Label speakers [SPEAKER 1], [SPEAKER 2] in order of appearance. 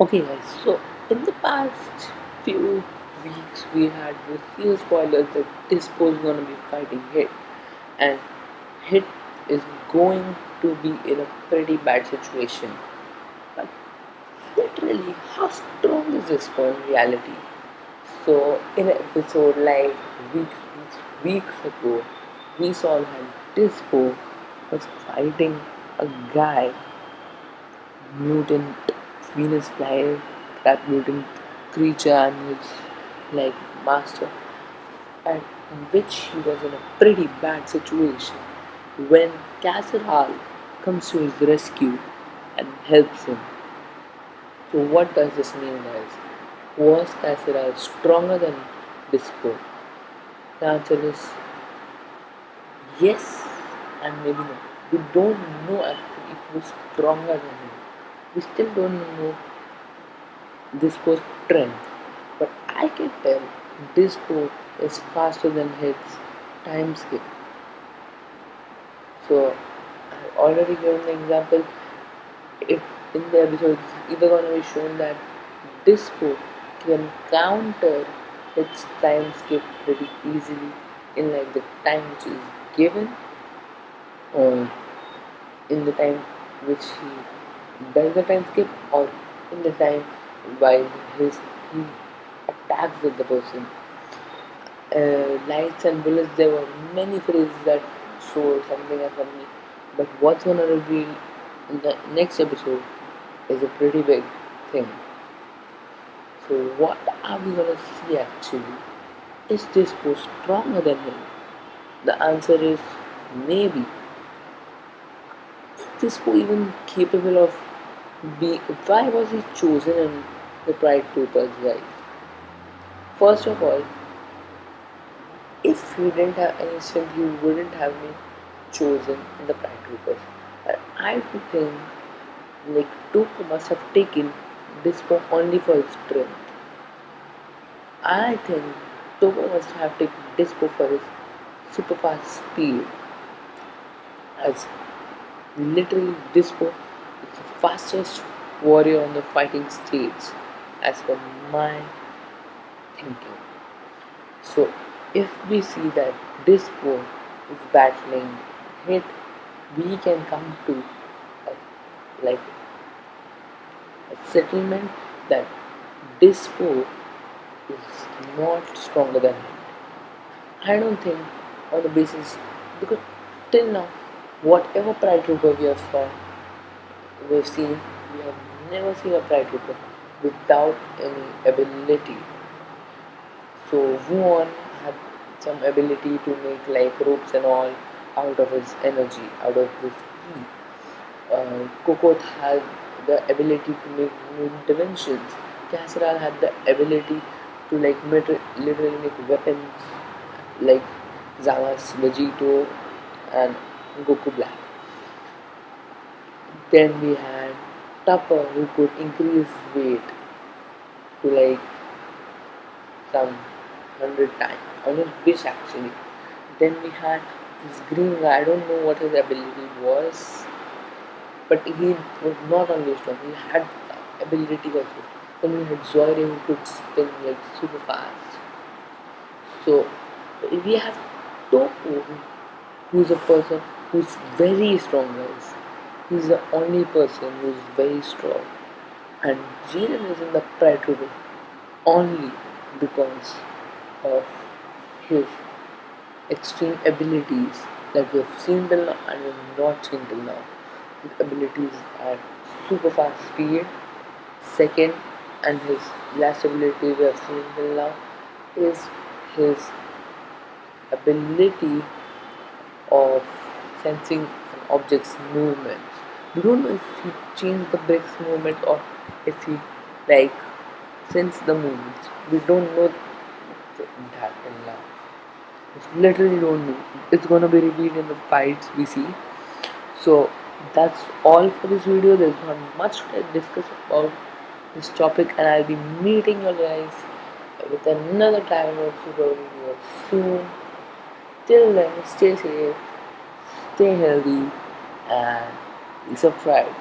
[SPEAKER 1] Okay, guys, so in the past few weeks, we had received spoilers that Dyspo is gonna be fighting Hit, and Hit is going to be in a pretty bad situation. But literally, how strong is Dyspo in reality? So, in an episode like weeks ago, we saw that Dyspo was fighting a guy, mutant Venus fly, that mutant creature, and his like master, at which he was in a pretty bad situation when Casserhal comes to his rescue and helps him. So what does this mean, guys? Was Casserhal stronger than Disco? The answer is yes and maybe no. We don't know actually if he was stronger than him. We still don't know Disco's strength, but I can tell Disco is faster than his time skip. So I've already given the example. If in the episode it's either gonna be shown that Disco can counter its time skip pretty easily in like the time which is given, or in the time which he does the time skip, or in the time while he attacks with the person. Lights and bullets, there were many phrases that showed something and something, but what's gonna reveal in the next episode is a pretty big thing. So what are we gonna see actually? Is this post stronger than him? The answer is maybe. Is this even capable of being? Why was he chosen in the Pride Troopers, guys? First of all, if he didn't have any strength, he wouldn't have been chosen in the Pride Troopers. And I do think like Tuco must have taken Dyspo only for his strength. I think Tuco must have taken Dyspo for his super fast speed, as literally Dyspo is the fastest warrior on the fighting stage, as per my thinking. So if we see that Dyspo is battling Hit, we can come to a, like a settlement that Dyspo is not stronger than him. I don't think on the basis, because till now, whatever Pride Trooper we've seen, we have never seen a Pride Trooper without any ability. So Wuon had some ability to make like ropes and all out of his energy, out of his ki. Kokot had the ability to make new dimensions. Casseral had the ability to like literally make weapons like Zama's Vegito and Goku Black. Then we had Tupper who could increase weight to like some 100 times, almost wish actually. Then we had this green guy, I don't know what his ability was, but he was not only strong, he had ability also. Then we had Zoide who could spin like super fast. So we have Topo who's a person who's very strong, guys. He's the only person who's very strong. And Jiren is in the Pride Trooper only because of his extreme abilities that we have seen till now and we have not seen till now. His abilities are super fast speed, second, and his last ability we have seen till now is his ability of sensing an object's movement. We don't know if he changed the bricks movement or if he like sensed the movements. We don't know that till now. We literally don't know. It's gonna be revealed in the fights we see. So that's all for this video. There's not much to discuss about this topic, and I'll be meeting you guys with another Dragon Ball Super video soon. Till then, stay safe, stay healthy, and be subscribed.